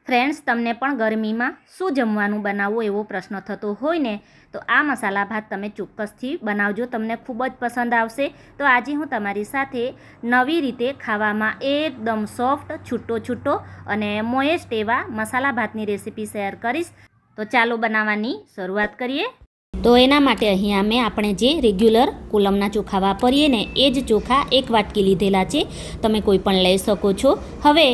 Friends, તમને પણ ગરમીમાં શું જમવાનું બનાવવું એવો પ્રશ્ન થતો હોય ને, તો આ મસાલા ભાત તમે ચોક્કસથી બનાવજો, તમને ખૂબ જ પસંદ આવશે. તો આજે હું તમારી સાથે નવી રીતે ખાવામાં એકદમ સોફ્ટ, છૂટો અને મોએસ્ટ એવા મસાલા ભાતની રેસીપી શેર કરીશ. તો ચાલો બનાવવાની શરૂઆત કરીએ. તો એના માટે અહીંયા અમે આપણે જે રેગ્યુલર કોલમના ચોખા વાપરીએ ને એ જ ચોખા 1 વાટકી લીધેલા છે. તમે કોઈ પણ લઈ શકો છો. હવે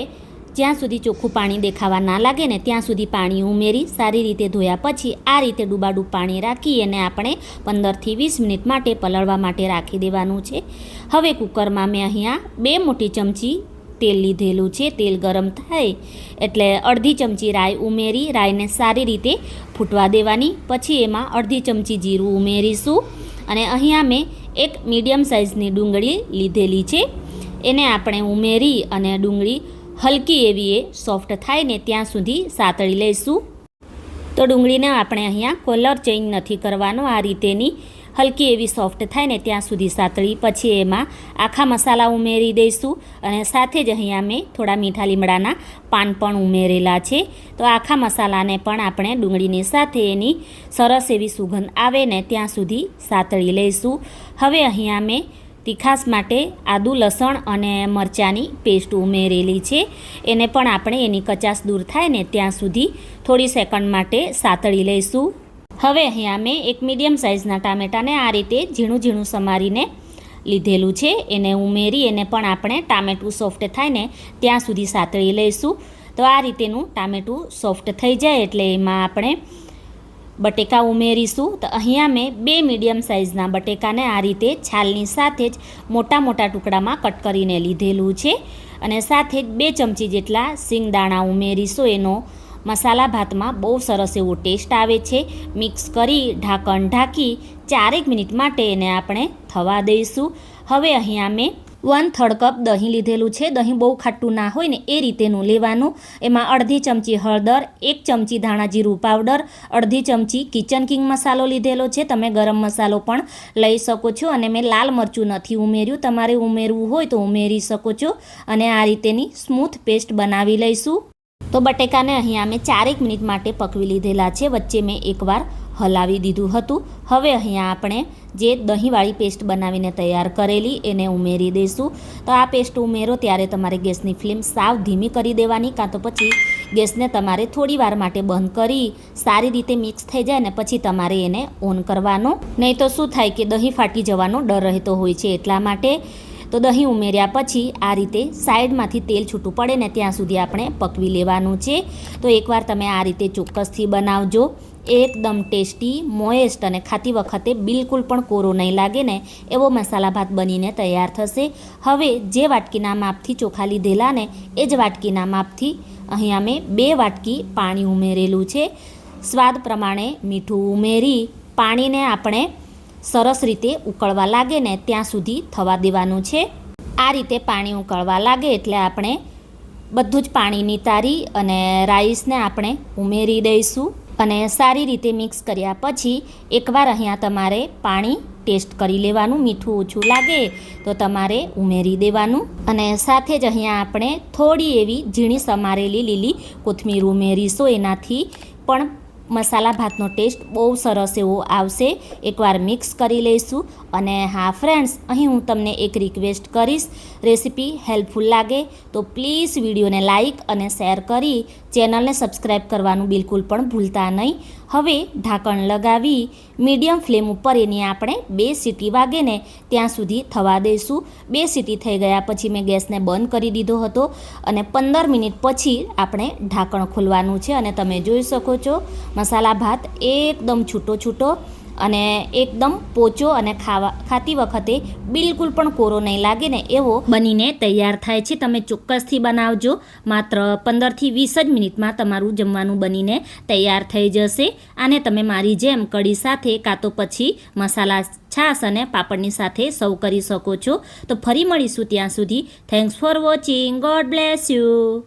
જ્યાં સુધી ચોખ્ખું પાણી દેખાવા ના લાગે ને ત્યાં સુધી પાણી ઉમેરી સારી રીતે ધોયા પછી આ રીતે ડૂબાડૂબ પાણી રાખી અને આપણે 15થી 20 મિનિટ માટે પલળવા માટે રાખી દેવાનું છે. હવે કુકરમાં મેં અહીંયા 2 મોટી ચમચી તેલ લીધેલું છે. તેલ ગરમ થાય એટલે અડધી ચમચી રાઈ ઉમેરી રાઈને સારી રીતે ફૂટવા દેવાની. પછી એમાં અડધી ચમચી જીરું ઉમેરીશું અને અહીંયા મેં એક મીડિયમ સાઇઝની ડુંગળી લીધેલી છે. એને આપણે ઉમેરી અને ડુંગળી હલકી એવી એ સોફ્ટ થાય ને ત્યાં સુધી સાતળી લઈશું. તો ડુંગળીને આપણે અહીંયા કલર ચેન્જ નથી કરવાનો, આ રીતેની હલકી એવી સોફ્ટ થાય ને ત્યાં સુધી સાતળી પછી એમાં આખા મસાલા ઉમેરી દઈશું અને સાથે જ અહીંયા મેં થોડા મીઠા લીમડાના પાન પણ ઉમેરેલા છે. તો આખા મસાલાને પણ આપણે ડુંગળીની સાથે એની સરસ એવી સુગંધ આવે ને ત્યાં સુધી સાતળી લઈશું. હવે અહીંયા મેં તીખાસ માટે આદુ લસણ અને મરચાંની પેસ્ટ ઉમેરેલી છે. એને પણ આપણે એની કચાશ દૂર થાય ને ત્યાં સુધી થોડી સેકન્ડ માટે સાતળી લઈશું. હવે અહીંયા મેં એક મીડિયમ સાઇઝના ટામેટાને આ રીતે ઝીણું ઝીણું સમારીને લીધેલું છે. એને ઉમેરી એને પણ આપણે ટામેટું સોફ્ટ થાય ને ત્યાં સુધી સાતળી લઈશું. તો આ રીતેનું ટામેટું સોફ્ટ થઈ જાય એટલે એમાં આપણે બટેકા ઉમેરીશું. તો અહીંયા મેં 2 મીડિયમ સાઇઝના બટેકાને આ રીતે છાલની સાથે જ મોટા મોટા ટુકડામાં કટ કરીને લીધેલું છે અને સાથે જ 2 ચમચી જેટલા સિંગદાણા ઉમેરીશું. એનો મસાલા ભાતમાં બહુ સરસ એવો ટેસ્ટ આવે છે. મિક્સ કરી ઢાંકણ ઢાંકી 4 મિનિટ માટે એને આપણે થવા દઈશું. હવે અહીંયા મેં 1/3 કપ દહીં લીધેલું છે. દહીં બહુ ખાટું ના હોય ને એ રીતેનું લેવાનું. એમાં અડધી ચમચી હળદર, 1 ચમચી ધાણા જીરું પાવડર, અડધી ચમચી કિચન કિંગ મસાલો લીધેલો છે. તમે ગરમ મસાલો પણ લઈ શકો છો અને મેં લાલ મરચું નથી ઉમેર્યું, તમારે ઉમેરવું હોય તો ઉમેરી શકો છો. અને આ રીતેની સ્મૂથ પેસ્ટ બનાવી લઈશું. તો બટેકાને અહીંયા મેં 4 મિનિટ માટે પકવી લીધેલા છે. વચ્ચે મેં એકવાર હલાવી દીધું હતું. હવે અહીંયા આપણે જે દહીંવાળી પેસ્ટ બનાવીને તૈયાર કરેલી એને ઉમેરી દઈશું. તો આ પેસ્ટ ઉમેરો ત્યારે તમારે ગેસની ફ્લેમ સાવ ધીમી કરી દેવાની, કાં તો પછી ગેસને તમારે થોડી વાર માટે બંધ કરી સારી રીતે મિક્સ થઈ જાય ને પછી તમારે એને ઓન કરવાનો. નહીં તો શું થાય કે દહીં ફાટી જવાનો ડર રહેતો હોય છે. એટલા માટે તો દહીં ઉમેર્યા પછી આ રીતે સાઈડમાંથી તેલ છૂટું પડે ને ત્યાં સુધી આપણે પકવી લેવાનું છે. તો એકવાર તમે આ રીતે ચોક્કસથી બનાવજો. એકદમ ટેસ્ટી, મોએસ્ટ અને ખાતી વખતે બિલકુલ પણ કોરો નહીં લાગે ને એવો મસાલા ભાત બનીને તૈયાર થશે. હવે જે વાટકીના માપથી ચોખા લીધેલા ને એ જ વાટકીના માપથી અહીંયા મેં 2 વાટકી પાણી ઉમેરેલું છે. સ્વાદ પ્રમાણે મીઠું ઉમેરી પાણીને આપણે સરસ રીતે ઉકળવા લાગે ને ત્યાં સુધી થવા દેવાનું છે. આ રીતે પાણી ઉકળવા લાગે એટલે આપણે બધું જ પાણી નિતારી અને રાઈસને આપણે ઉમેરી દઈશું અને સારી રીતે મિક્સ કર્યા પછી એકવાર અહીંયા તમારે પાણી ટેસ્ટ કરી લેવાનું. મીઠું ઓછું લાગે તો તમારે ઉમેરી દેવાનું. અને સાથે જ અહીંયા આપણે થોડી એવી ઝીણી સમારેલી લીલી કોથમીર ઉમેરીશું. એનાથી પણ મસાલા ભાતનો ટેસ્ટ બહુ સરસ એવો આવશે. એકવાર મિક્સ કરી લઈશું. અને હા ફ્રેન્ડ્સ, અહીં હું તમને એક રિક્વેસ્ટ કરીશ, રેસીપી હેલ્પફુલ લાગે તો પ્લીઝ વિડીયોને લાઇક અને શેર કરી ચેનલને સબસ્ક્રાઈબ કરવાનું બિલકુલ પણ ભૂલતા નહીં. હવે ઢાંકણ લગાવી મીડિયમ ફ્લેમ ઉપર એની આપણે 2 સીટી વાગે ને ત્યાં સુધી થવા દઈશું. 2 સીટી થઈ ગયા પછી મેં ગેસને બંધ કરી દીધો હતો અને 15 મિનિટ પછી આપણે ઢાંકણ ખોલવાનું છે. અને તમે જોઈ શકો છો મસાલા ભાત એકદમ છૂટો અને એકદમ પોચો અને ખાતી વખતે બિલકુલ પણ કોરો નહીં લાગે ને એવો બનીને તૈયાર થાય છે. તમે ચોક્કસથી બનાવજો. માત્ર 15થી 20 જ મિનિટમાં તમારું જમવાનું બનીને તૈયાર થઈ જશે. આને તમે મારી જેમ કઢી સાથે કાં તો પછી મસાલા છાશ અને પાપડની સાથે સર્વ કરી શકો છો. તો ફરી મળીશું, ત્યાં સુધી thanks for watching. God bless you.